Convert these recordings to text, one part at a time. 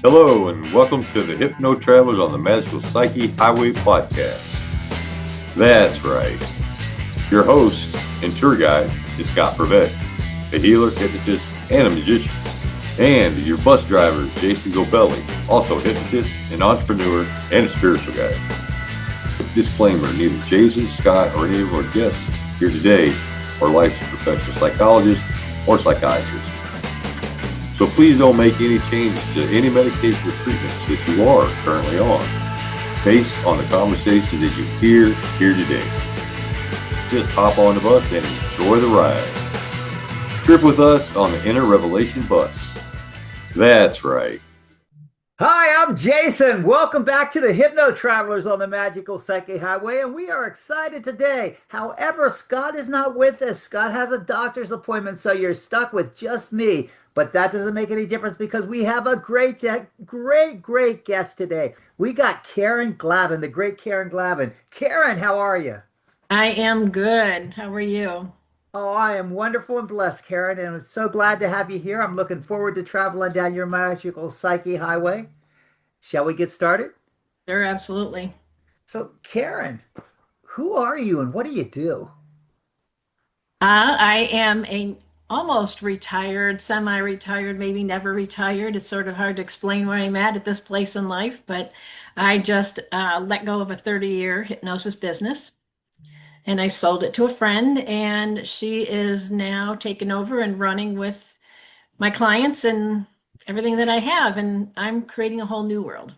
Hello, and welcome to the Hypno Travelers on the Magical Psyche Highway podcast. That's right. Your host and tour guide is Scott Prevett, a healer, hypnotist, and a magician. And your bus driver is Jason Gobelli, also a hypnotist, an entrepreneur, and a spiritual guide. Disclaimer, neither Jason, Scott, or any of our guests here today are licensed professional psychologists or psychiatrists. So please don't make any changes to any medication or treatments that you are currently on based on the conversation that you hear here today. Just hop on the bus and enjoy the ride. Trip with us on the Inner Revelation bus. That's right. Hi, I'm Jason. Welcome back to the Hypno Travelers on the Magical Psyche Highway, and we are excited today. However, Scott is not with us. Scott has a doctor's appointment, so you're stuck with just me. But that doesn't make any difference because we have a great guest today. We got Karen Glavin, the great Karen Glavin. Karen, how are you? I am good. How are you? Oh, I am wonderful and blessed, Karen, and I'm so glad to have you here. I'm looking forward to traveling down your magical psyche highway. Shall we get started? Sure, absolutely. So, Karen, who are you and what do you do? I am a almost retired, semi-retired, maybe never retired. It's sort of hard to explain where I'm at this place in life, but I just let go of a 30-year hypnosis business and I sold it to a friend, and she is now taking over and running with my clients and everything that I have, and I'm creating a whole new world.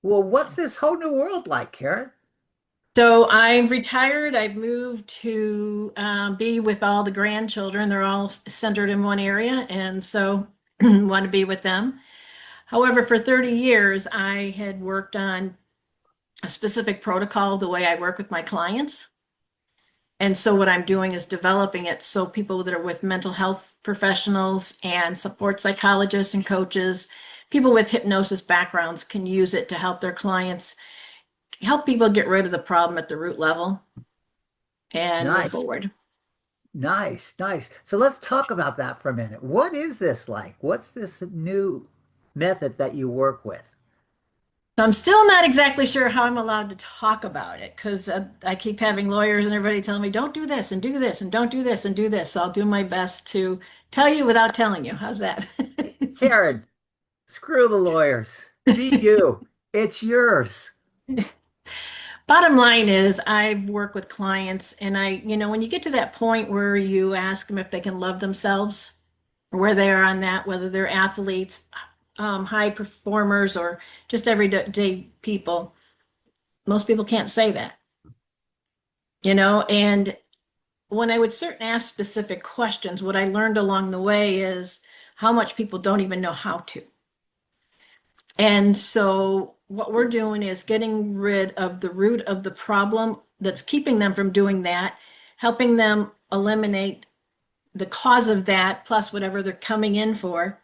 Well, what's this whole new world like, Karen? So I'm retired. I've moved to be with all the grandchildren. They're all centered in one area, and so want to be with them. However, for 30 years, I had worked on a specific protocol, the way I work with my clients. And so what I'm doing is developing it so people that are with mental health professionals and support psychologists and coaches, people with hypnosis backgrounds can use it to help their clients, help people get rid of the problem at the root level and move Nice, forward. nice. So let's talk about that for a minute. What is this like? What's this new method that you work with? So I'm still not exactly sure how I'm allowed to talk about it because I keep having lawyers and everybody telling me, don't do this and do this and don't do this and do this. So I'll do my best to tell you without telling you. How's that? Karen, screw the lawyers. Be you. It's yours. Bottom line is I've worked with clients, and when you get to that point where you ask them if they can love themselves, or where they are on that, whether they're athletes, high performers, or just everyday people, most people can't say that, and when I would certain ask specific questions, what I learned along the way is how much people don't even know how to. And so what we're doing is getting rid of the root of the problem that's keeping them from doing that, helping them eliminate the cause of that, plus whatever they're coming in for,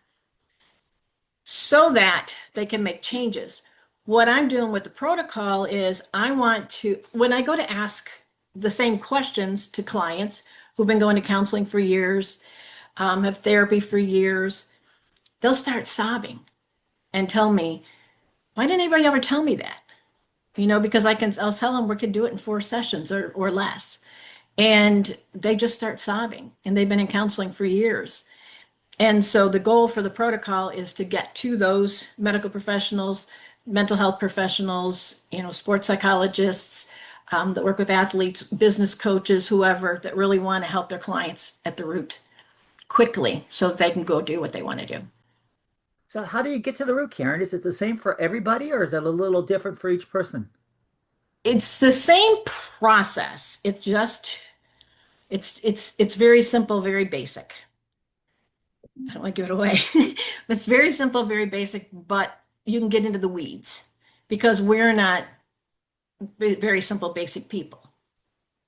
so that they can make changes. What I'm doing with the protocol is I want to, when I go to ask the same questions to clients who've been going to counseling for years, have therapy for years, they'll start sobbing and tell me, why didn't anybody ever tell me that? Because I'll tell them we could do it in 4 sessions or less. And they just start sobbing, and they've been in counseling for years. And so the goal for the protocol is to get to those medical professionals, mental health professionals, sports psychologists, that work with athletes, business coaches, whoever, that really want to help their clients at the root quickly so that they can go do what they want to do. So how do you get to the root, Karen? Is it the same for everybody or is it a little different for each person? It's the same process. It's very simple, very basic. I don't want to give it away. It's very simple, very basic, but you can get into the weeds because we're not very simple, basic people.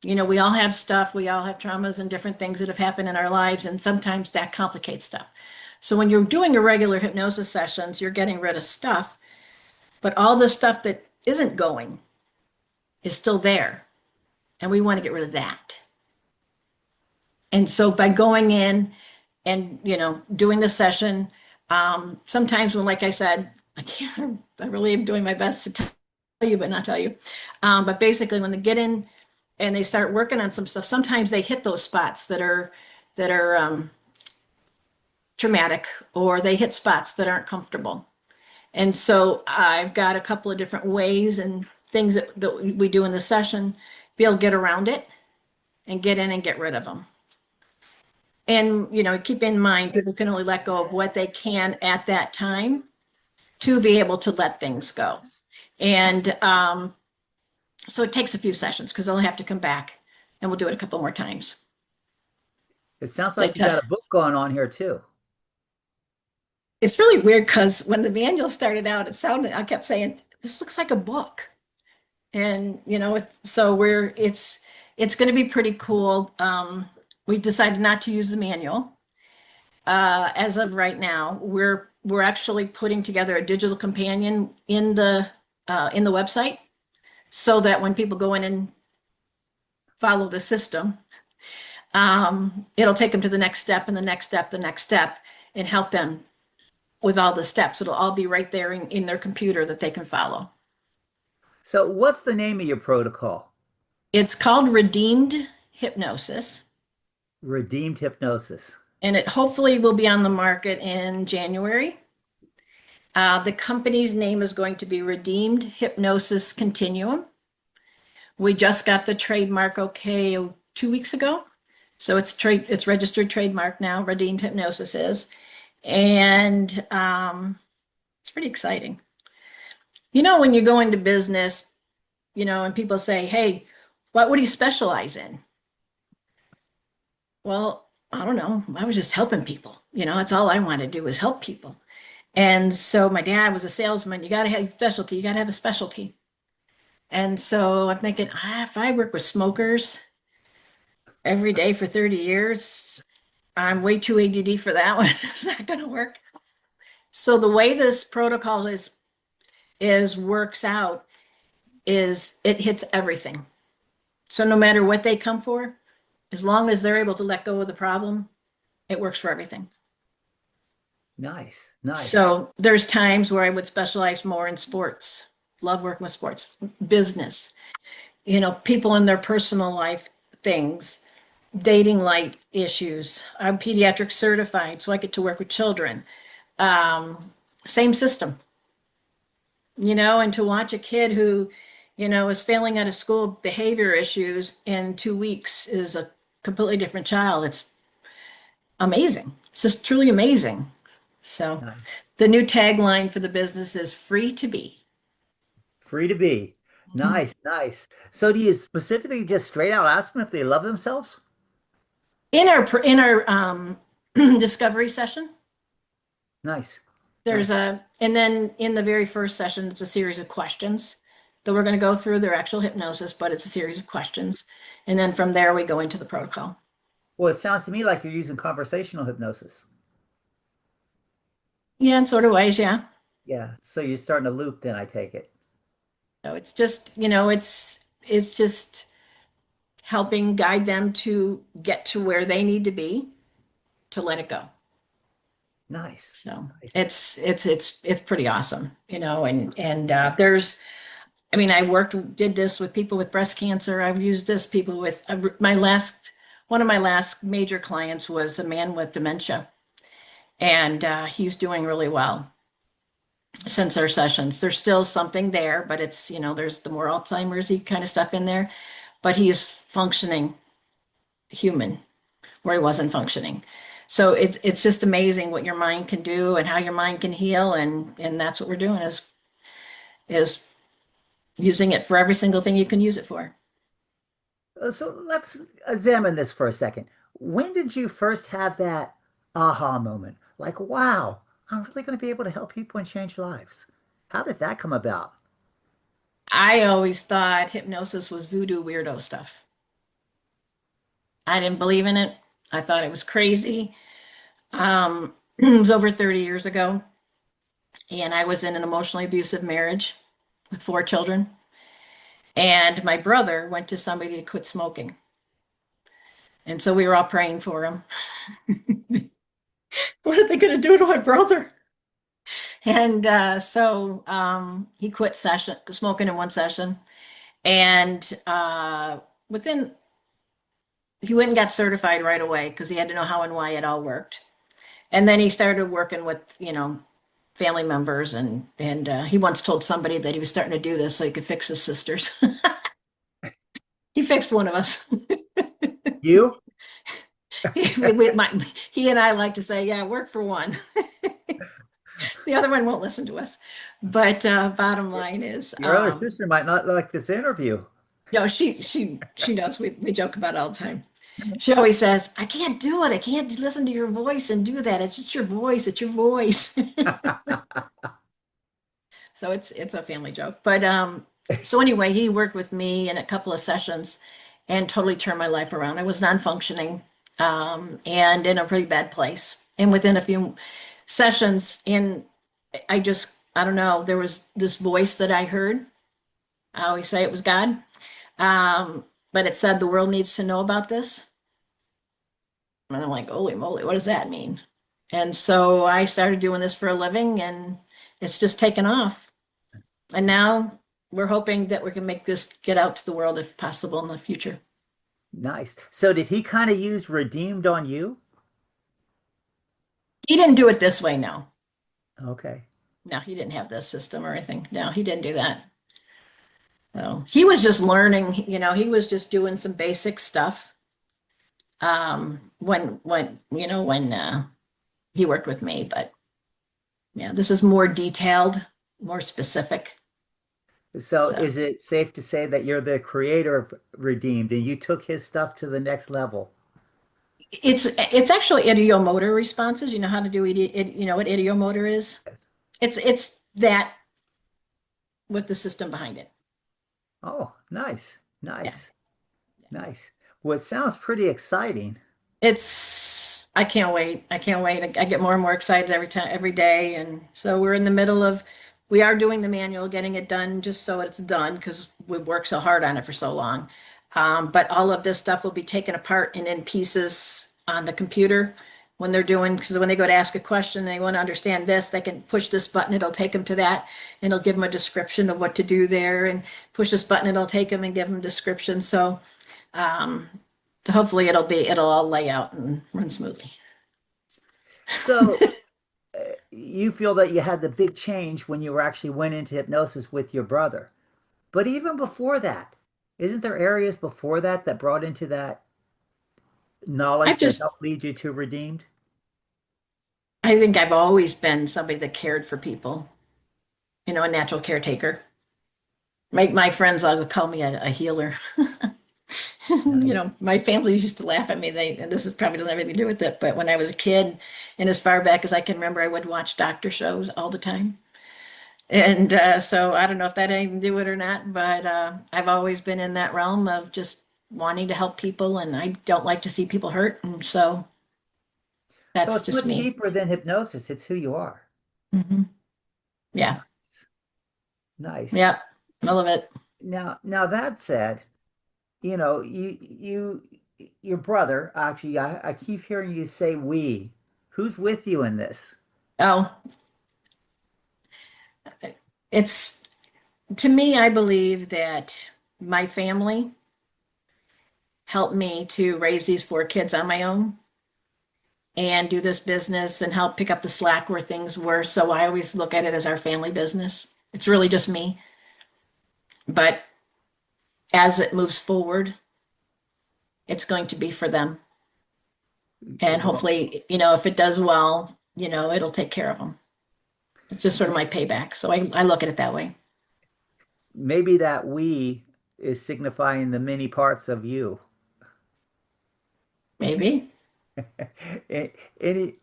We all have stuff, we all have traumas and different things that have happened in our lives, and sometimes that complicates stuff. So when you're doing your regular hypnosis sessions, you're getting rid of stuff, but all the stuff that isn't going is still there, and we want to get rid of that. And so by going in and doing the session, Sometimes when, like I said, I really am doing my best to tell you, but not tell you. But basically when they get in and they start working on some stuff, sometimes they hit those spots that are traumatic, or they hit spots that aren't comfortable. And so I've got a couple of different ways and things that we do in the session, be able to get around it and get in and get rid of them. And, keep in mind, people can only let go of what they can at that time to be able to let things go. And so it takes a few sessions because I'll have to come back and we'll do it a couple more times. It sounds like you got a book going on here too. It's really weird because when the manual started out, I kept saying, this looks like a book. And, it's going to be pretty cool. We decided not to use the manual. As of right now, we're actually putting together a digital companion in the website, so that when people go in and follow the system, it'll take them to the next step and the next step, the next step, and help them with all the steps. It'll all be right there in their computer that they can follow. So what's the name of your protocol? It's called Redeemed Hypnosis. Redeemed Hypnosis. And it hopefully will be on the market in January. The company's name is going to be Redeemed Hypnosis Continuum. We just got the trademark okay 2 weeks ago. So it's registered trademark now, Redeemed Hypnosis is. And it's pretty exciting. When you go into business, and people say, hey, what do you specialize in? Well, I don't know. I was just helping people. That's all I want to do is help people. And so my dad was a salesman. You got to have specialty. You got to have a specialty. And so I'm thinking, if I work with smokers every day for 30 years, I'm way too ADD for that one. It's not going to work. So the way this protocol works out is it hits everything. So no matter what they come for, as long as they're able to let go of the problem, it works for everything. Nice. So there's times where I would specialize more in sports, love working with sports, business, people in their personal life things, dating life issues. I'm pediatric certified, so I get to work with children. Same system, and to watch a kid who, is failing out of school behavior issues in 2 weeks is a completely different child. It's amazing. It's just truly amazing. So Nice. The new tagline for the business is free to be. Free to be. Nice. So do you specifically just straight out ask them if they love themselves? In our discovery session, Nice. and then in the very first session, it's a series of questions that we're going to go through their actual hypnosis, but it's a series of questions. And then from there, we go into the protocol. Well, it sounds to me like you're using conversational hypnosis. Yeah, in sort of ways, yeah. Yeah. So you're starting to loop then, I take it. So it's just, it's just helping guide them to get to where they need to be to let it go. Nice. So it's pretty awesome, and there's, did this with people with breast cancer. I've used this people with one of my last major clients was a man with dementia, and he's doing really well since our sessions. There's still something there, but it's, there's the more Alzheimer's-y kind of stuff in there, but he is functioning human where he wasn't functioning. So it's just amazing what your mind can do and how your mind can heal, and that's what we're doing is using it for every single thing you can use it for. So let's examine this for a second. When did you first have that aha moment? Like, wow, I'm really going to be able to help people and change lives. How did that come about? I always thought hypnosis was voodoo weirdo stuff. I didn't believe in it. I thought it was crazy. It was over 30 years ago, and I was in an emotionally abusive marriage with 4 children. And my brother went to somebody to quit smoking. And so we were all praying for him. What are they going to do to my brother? And he quit smoking in one session. And within, he went and got certified right away because he had to know how and why it all worked. And then he started working with, family members. And he once told somebody that he was starting to do this so he could fix his sisters. He fixed one of us. You? He and I like to say, yeah, work for one. The other one won't listen to us. But bottom line is, Your other sister might not like this interview. no, she knows. We joke about it all the time. She always says, I can't do it. I can't listen to your voice and do that. It's just your voice. It's your voice. So it's a family joke. But so anyway, he worked with me in a couple of sessions and totally turned my life around. I was non-functioning and in a pretty bad place. And within a few sessions, I don't know, there was this voice that I heard. I always say it was God. But it said the world needs to know about this. And I'm like, holy moly, what does that mean? And so I started doing this for a living and it's just taken off. And now we're hoping that we can make this get out to the world if possible in the future. Nice. So did he kind of use redeemed on you? He didn't do it this way, no. Okay. No, he didn't have this system or anything. No, he didn't do that. So he was just learning, he was just doing some basic stuff. When he worked with me, but yeah, this is more detailed, more specific. So is it safe to say that you're the creator of Redeemed and you took his stuff to the next level? It's actually idiomotor responses. You know how to do you know what idiomotor is? Yes. It's that with the system behind it. Oh, nice. Yeah. Nice. Nice. Well, it sounds pretty exciting. I can't wait. I can't wait. I get more and more excited every day. And so we are doing the manual, getting it done just so it's done because we've worked so hard on it for so long. But all of this stuff will be taken apart and in pieces on the computer because when they go to ask a question and they want to understand this, they can push this button, it'll take them to that, and it'll give them a description of what to do there, and push this button, it'll take them and give them a description. So um, hopefully it'll all lay out and run smoothly. So you feel that you had the big change when you were actually went into hypnosis with your brother. But even before that, isn't there areas before that that brought into that I've knowledge that just helped lead you to Redeemed? I think I've always been somebody that cared for people, a natural caretaker. My friends all call me a healer. Nice. My family used to laugh at me. And this is probably doesn't have anything to do with it, but when I was a kid, and as far back as I can remember, I would watch doctor shows all the time. And so I don't know if that had anything to do with it or not, but I've always been in that realm of just wanting to help people, and I don't like to see people hurt, and so So that's it's just much me. deeper than hypnosis. It's who you are. Hmm. Yeah, Nice. Nice. yeah, I love it. Now that said, your brother, actually, I keep hearing you say we. Who's with you in this? Oh, it's to me, I believe that my family helped me to raise these four kids on my own and do this business and help pick up the slack where things were. So I always look at it as our family business. It's really just me. But as it moves forward, it's going to be for them. And Well, hopefully, if it does well, it'll take care of them. It's just sort of my payback. So I look at it that way. maybe that we is signifying the many parts of you. Maybe.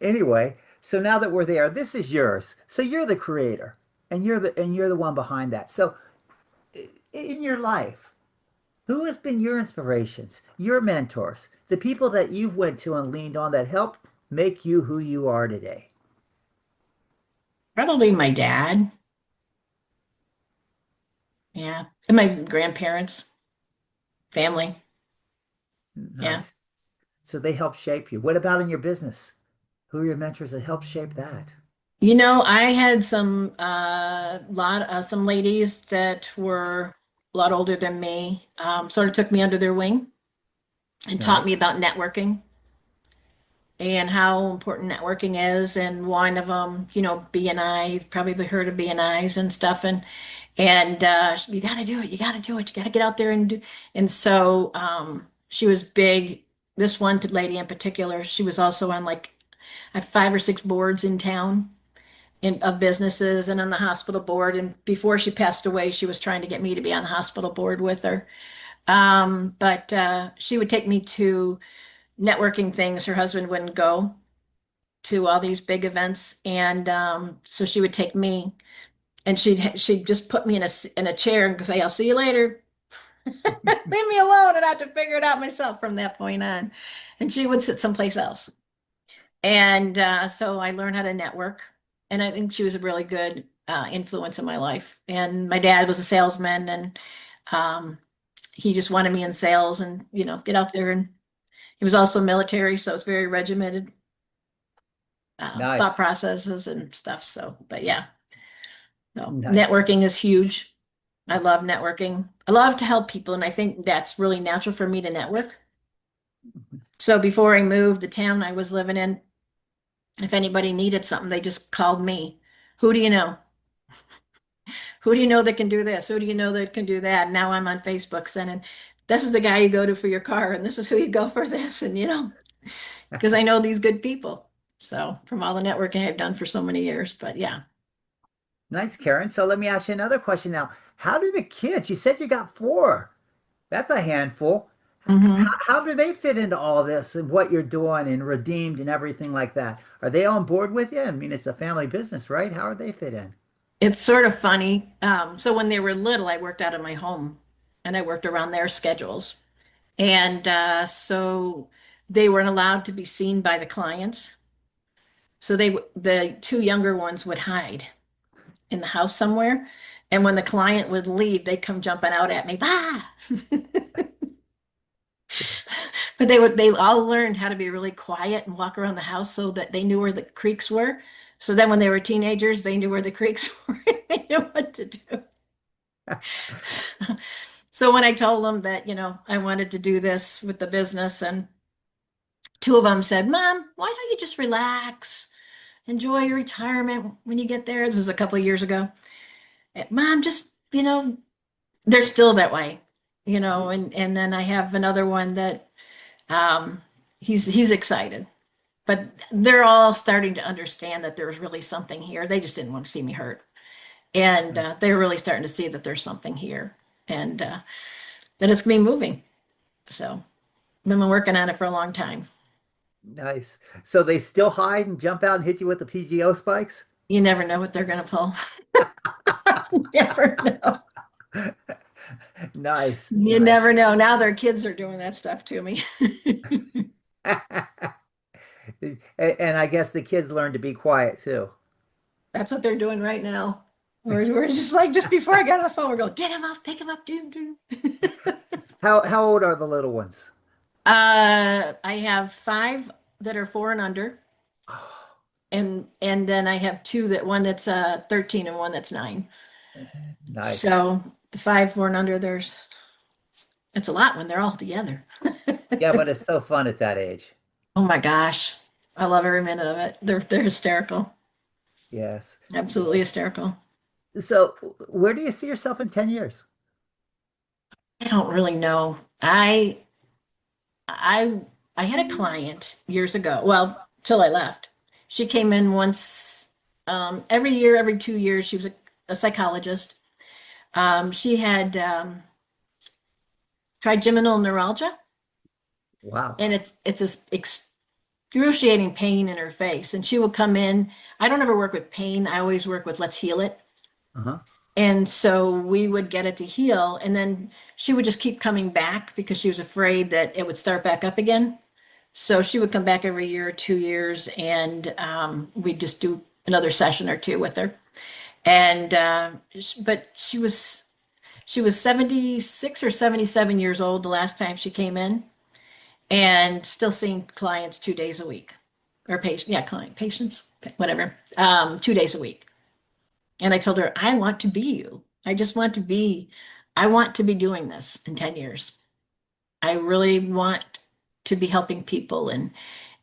Anyway, so now that we're there, this is yours. So you're the creator, and you're the one behind that. So in your life, who has been your inspirations, your mentors, the people that you've went to and leaned on that helped make you who you are today? Probably my dad. Yeah. And my grandparents, family. Yeah. Nice. So they helped shape you. What about in your business? Who are your mentors that helped shape that? I had some ladies that were a lot older than me, sort of took me under their wing and taught me Nice. about networking and how important networking is. And one of them, BNI, you've probably heard of BNIs and stuff. And you got to do it. You got to do it. You got to get out there and do. And so she was big. This one lady in particular, she was also on like I have 5 or 6 boards in town of businesses and on the hospital board. And before she passed away, she was trying to get me to be on the hospital board with her. But she would take me to networking things. Her husband wouldn't go to all these big events, and so she would take me, and she'd just put me in a chair and say, "I'll see you later." Leave me alone, and I had to figure it out myself from that point on. And she would sit someplace else. And so I learned how to network. And I think she was a really good influence in my life. And my dad was a salesman, and um, he just wanted me in sales and, get out there. And he was also military, so it's very regimented thought Nice. processes and stuff. So, but yeah, no, Nice. networking is huge. I love networking. I love to help people, and I think that's really natural for me to network. So before I moved the town I was living in, if anybody needed something, they just called me. Who do you know? Who do you know that can do this? Who do you know that can do that? Now I'm on Facebook sending, this is the guy you go to for your car, and this is who you go for this, and because I know these good people. So from all the networking I've done for so many years, but yeah. Nice, Karen. So let me ask you another question now. How do the kids, you said you got four. That's a handful. Hmm. How do they fit into all this and what you're doing and redeemed and everything like that? Are they on board with you? I mean, it's a family business, right? How do they fit in? It's sort of funny. So when they were little, I worked out of my home and I worked around their schedules. And so they weren't allowed to be seen by the clients. So the two younger ones would hide in the house somewhere. And when the client would leave, they'd come jumping out at me. Bah! But they all learned how to be really quiet and walk around the house so that they knew where the creeks were. So then when they were teenagers, they knew where the creeks were. They knew what to do. So when I told them that, I wanted to do this with the business, and two of them said, Mom, why don't you just relax? Enjoy your retirement when you get there. This is a couple of years ago. Mom, just, they're still that way, and then I have another one that he's excited. But they're all starting to understand that there's really something here. They just didn't want to see me hurt. And they're really starting to see that there's something here and that it's going to be moving. So I've been working on it for a long time. Nice. So they still hide and jump out and hit you with the PGO spikes? You never know what they're going to pull. You never know. Nice. You Nice. never know. Now their kids are doing that stuff to me. And I guess the kids learn to be quiet too. That's what they're doing right now. We're just like, just before I got on the phone, we're going, get him up, take him up, dude. How old are the little ones? I have 5 that are 4 and under, and then I have one that's 13 and one that's 9. Nice. So the 5, 4 and under, it's a lot when they're all together. Yeah, but it's so fun at that age. Oh my gosh, I love every minute of it. They're hysterical, Yes. absolutely hysterical. So where do you see yourself in 10 years? I don't really know. I had a client years ago. Well, till I left. She came in once every year, every 2 years. She was a psychologist. She had trigeminal neuralgia, Wow. and it's this excruciating pain in her face. And she will come in. I don't ever work with pain. I always work with let's heal it. Uh-huh. And so we would get it to heal, and then she would just keep coming back because she was afraid that it would start back up again. So she would come back every year, 2 years, and we'd just do another session or two with her. And but she was 76 or 77 years old the last time she came in, and still seeing clients 2 days a week. or patient, yeah, client, patients, whatever, 2 days a week. And I told her, I want to be you. I just want to be, I want to be doing this in 10 years. I really want to be helping people and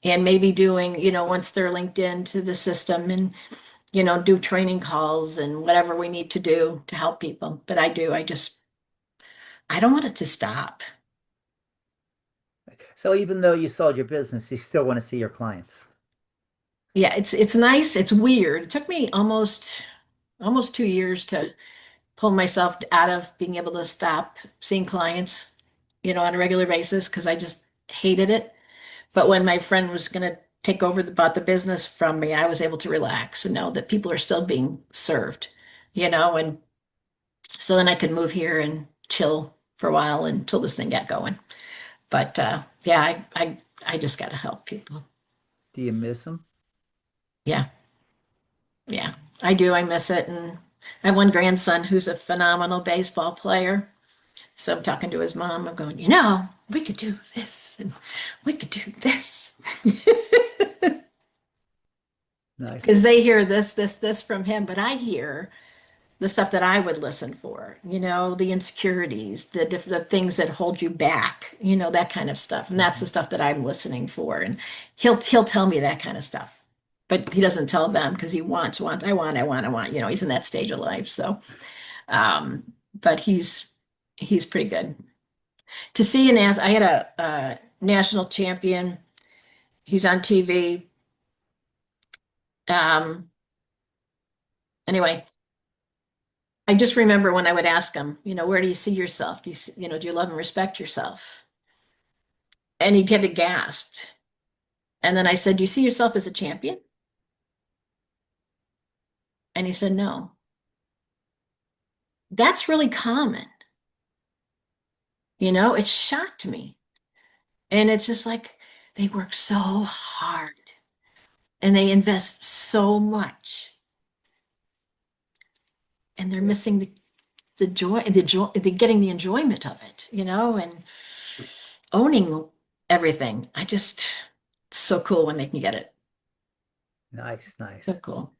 maybe doing, once they're linked into the system and, do training calls and whatever we need to do to help people. But I don't want it to stop. So even though you sold your business, you still want to see your clients. Yeah, it's nice. It's weird. It took me almost 2 years to pull myself out of being able to stop seeing clients, on a regular basis because I just hated it. But when my friend was going to take over bought the business from me, I was able to relax and know that people are still being served, and so then I could move here and chill for a while until this thing got going. But yeah, I just got to help people. Do you miss them? Yeah, yeah, I do. I miss it, and I have one grandson who's a phenomenal baseball player. So I'm talking to his mom. I'm going, we could do this and we could do this. Nice. Because they hear this from him, but I hear the stuff that I would listen for, the insecurities, the things that hold you back, that kind of stuff. And that's the stuff that I'm listening for. And he'll tell me that kind of stuff. But he doesn't tell them because he wants, I want, he's in that stage of life. So but he's pretty good. To see I had a national champion. He's on TV. Anyway, I just remember when I would ask him, where do you see yourself? Do you love and respect yourself? And he'd get a gasp. And then I said, do you see yourself as a champion? And he said, no. That's really common. It shocked me. And it's just like they work so hard and they invest so much. And they're missing the joy, the getting the enjoyment of it, and owning everything. It's so cool when they can get it. Nice, nice. So cool.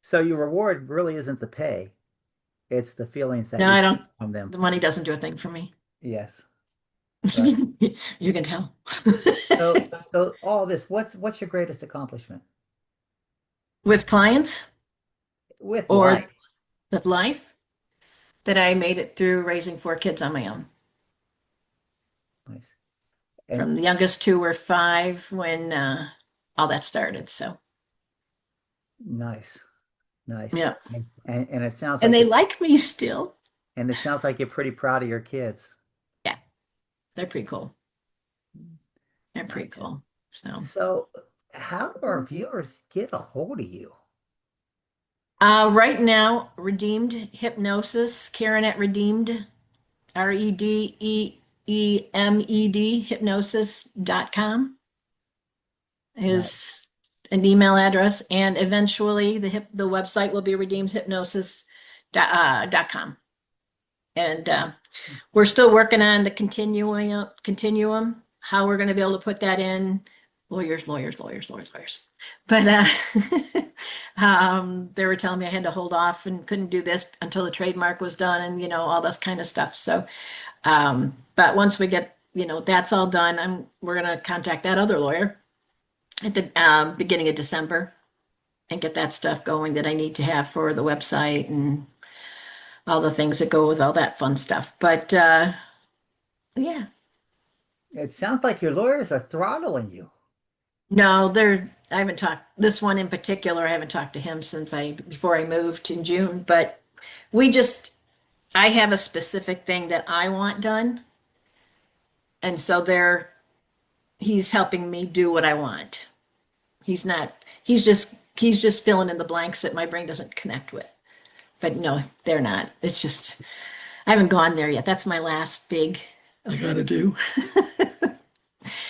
So your reward really isn't the pay. It's the feelings that No, I don't. from them. The money doesn't do a thing for me. Yes. Right. You can tell. So all this, what's your greatest accomplishment? With clients With or life. with life, that I made it through raising 4 kids on my own. Nice. From the youngest 2 were 5 when all that started. So nice. Nice. yeah. And it sounds like And they like me still. and it sounds like you're pretty proud of your kids. Yeah. They're pretty cool. They're Nice. pretty cool. So how do our viewers get a hold of you? Right now, Redeemed Hypnosis, Karen at Redeemed, REDEEMED, hypnosis.com is an email address. And eventually the website will be redeemedhypnosis.com. And we're still working on the continuum, how we're going to be able to put that in. Lawyers. But they were telling me I had to hold off and couldn't do this until the trademark was done and, all this kind of stuff. So, but once we get, that's all done, we're going to contact that other lawyer at the beginning of December and get that stuff going that I need to have for the website and all the things that go with all that fun stuff. But yeah. It sounds like your lawyers are throttling you. No, I haven't talked, this one in particular, I haven't talked to him since before I moved in June, but I have a specific thing that I want done. And so he's helping me do what I want. He's just filling in the blanks that my brain doesn't connect with. But no, they're not. It's just, I haven't gone there yet. That's my last big, I gotta do.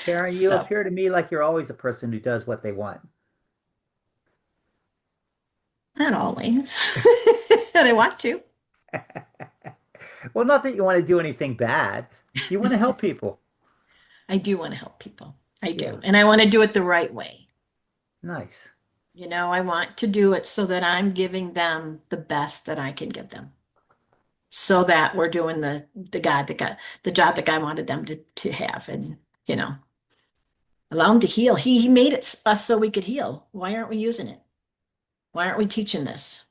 Karen, you appear to me like you're always a person who does what they want. Not always. But I want to. Well, not that you want to do anything bad. You want to help people. I do want to help people. I do. Yeah. And I want to do it the right way. Nice. I want to do it so that I'm giving them the best that I can give them. So that we're doing the job that God wanted them to have, and you know, allow them to heal. He made us so we could heal. Why aren't we using it? Why aren't we teaching this?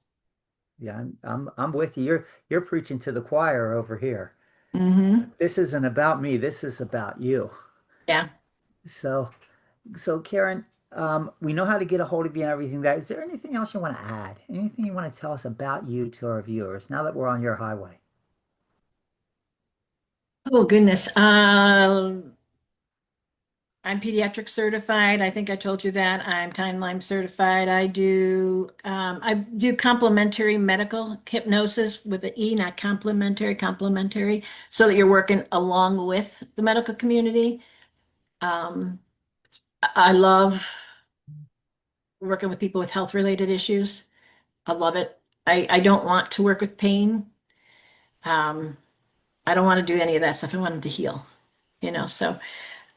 Yeah, I'm with you. You're preaching to the choir over here. Hmm. This isn't about me. This is about you. Yeah. So, so Karen, we know how to get a hold of you and everything. That is there anything else you want to add? Anything you want to tell us about you to our viewers now that we're on your highway? Oh goodness. I'm pediatric certified. I think I told you that. I'm timeline certified. I do complementary medical hypnosis with an E, not complementary, complementary, so that you're working along with the medical community. Um, I love working with people with health related issues. I love it. I don't want to work with pain. Um, I don't want to do any of that stuff. I want them to heal, so.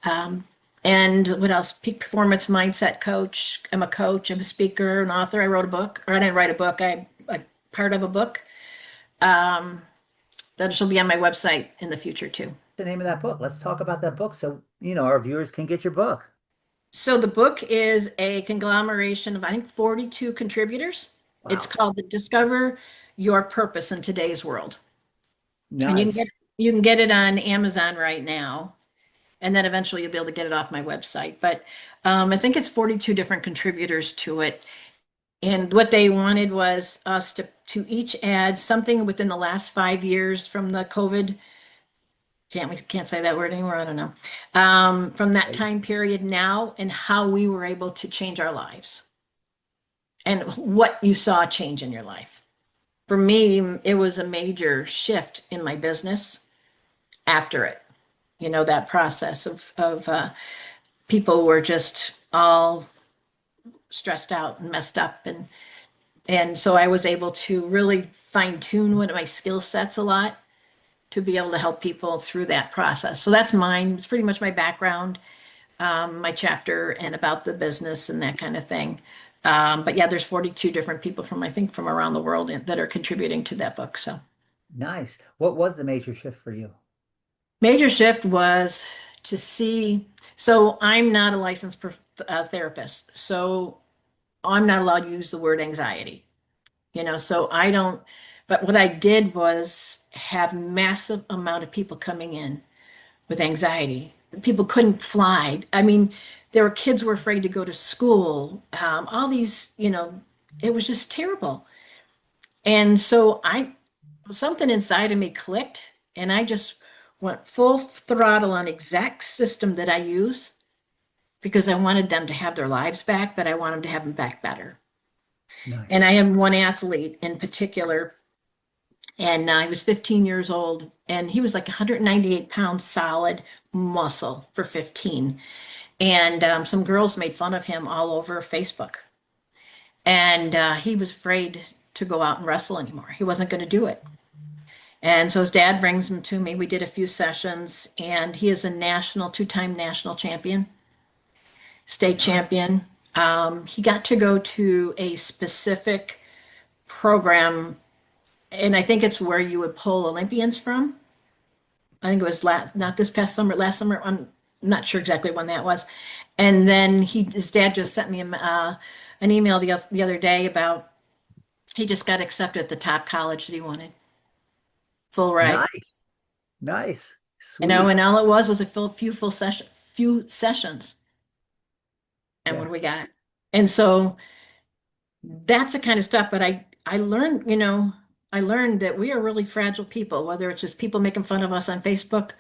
Um, and what else? Peak performance mindset coach. I'm a coach. I'm a speaker, an author. I wrote a book, or I didn't write a book. I'm part of a book. Um, that shall be on my website in the future too. The name of that book. Let's talk about that book so our viewers can get your book. So the book is a conglomeration of, I think, 42 contributors. It's Wow. called the Discover Your Purpose in Today's World. And Nice. you can get it on Amazon right now. And then eventually you'll be able to get it off my website. But I think it's 42 different contributors to it. And what they wanted was us to each add something within the last 5 years from the COVID. We can't say that word anymore. I don't know. From that Right. time period now and how we were able to change our lives and what you saw change in your life. For me, it was a major shift in my business after it. That process of people were just all stressed out and messed up, and so I was able to really fine tune one of my skill sets a lot to be able to help people through that process. So that's mine. It's pretty much my background, my chapter, and about the business and that kind of thing. But yeah, there's 42 different people from, I think, from around the world that are contributing to that book. So Nice. What was the major shift for you? major shift was to see. So I'm not a licensed therapist, so I'm not allowed to use the word anxiety. So I don't, but what I did was have massive amount of people coming in with anxiety. People couldn't fly. I mean, there were kids were afraid to go to school. All these, it was just terrible. And so something inside of me clicked, and I just went full throttle on exact system that I use because I wanted them to have their lives back, but I want them to have them back better. And Nice. I have one athlete in particular, and he was 15 years old, and he was like 198 pounds solid muscle for 15. And some girls made fun of him all over Facebook. And he was afraid to go out and wrestle anymore. He wasn't going to do it. And so his dad brings him to me. We did a few sessions, and he is a two-time national champion, state Nice. champion. He got to go to a specific program, and I think it's where you would pull Olympians from. I think it was not this past summer, last summer. I'm not sure exactly when that was. And then his dad just sent me an email the other day about he just got accepted at the top college that he wanted, full ride. Nice. Nice. Sweet. And all it was a few sessions. And what Yeah. do we got? And so that's the kind of stuff. But I learned, I learned that we are really fragile people, whether it's just people making fun of us on Facebook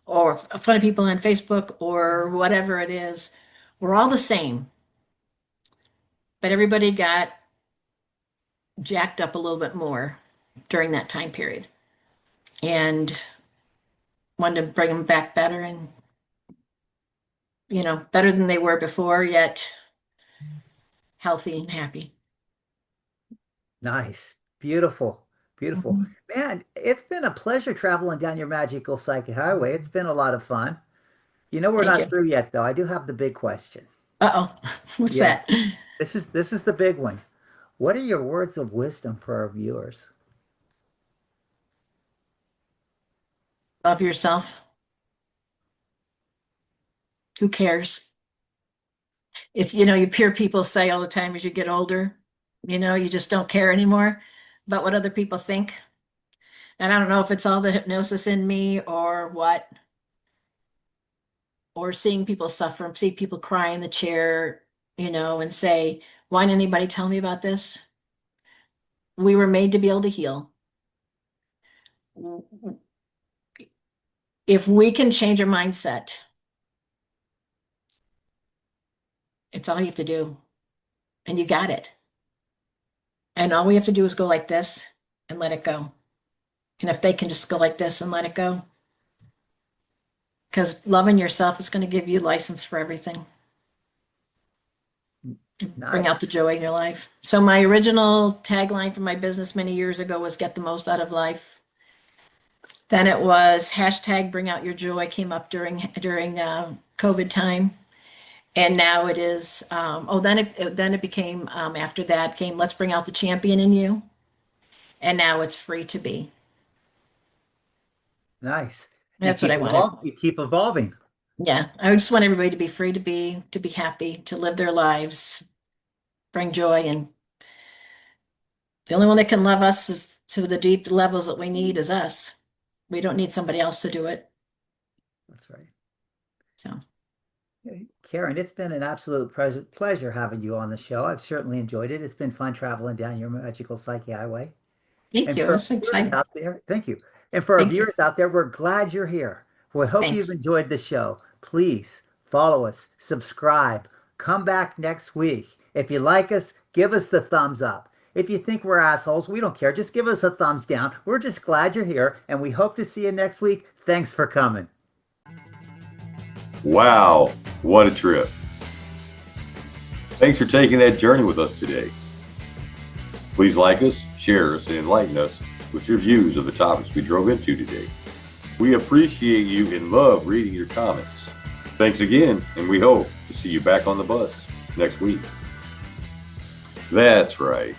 or fun of people on Facebook or whatever it is. We're all the same, but everybody got jacked up a little bit more during that time period and wanted to bring them back better and, better than they were before, yet healthy and happy. Nice. Beautiful. Beautiful. Mhm. Man, it's been a pleasure traveling down your magical psychic highway. It's been a lot of fun. We're Thank not you. through yet, though. I do have the big question. Uh-oh. What's Yeah, that? this is the big one. What are your words of wisdom for our viewers? Love yourself. Who cares? It's, you hear people say all the time as you get older, you just don't care anymore about what other people think. And I don't know if it's all the hypnosis in me or what, or seeing people suffer, see people cry in the chair, and say, why didn't anybody tell me about this? We were made to be able to heal. If we can change our mindset, it's all you have to do, and you got it. And all we have to do is go like this and let it go. And if they can just go like this and let it go, because loving yourself is going to give you license for everything. Bring out the Nice. joy in your life. So my original tagline for my business many years ago was get the most out of life. Then it was hashtag bring out your joy, came up during COVID time. And now it is, then it became, after that came, let's bring out the champion in you. And now it's free to be. Nice. And That's what I wanted. you keep evolving. Yeah, I just want everybody to be free to be happy, to live their lives, bring joy. And the only one that can love us is to the deep levels that we need is us. We don't need somebody else to do it. That's right. So Hey, Karen, it's been an absolute pleasure having you on the show. I've certainly enjoyed it. It's been fun traveling down your magical psyche highway. thank And you. for our It's viewers exciting. out there, thank you. And for our Thank you. viewers out there, we're glad you're here. We hope you've Thanks. enjoyed the show. Please follow us, subscribe, come back next week. If you like us, give us the thumbs up. If you think we're assholes, we don't care. Just give us a thumbs down. We're just glad you're here, and we hope to see you next week. Thanks for coming. Wow, what a trip. Thanks for taking that journey with us today. Please like us, share us, and enlighten us with your views of the topics we drove into today. We appreciate you and love reading your comments. Thanks again, and we hope to see you back on the bus next week. That's right.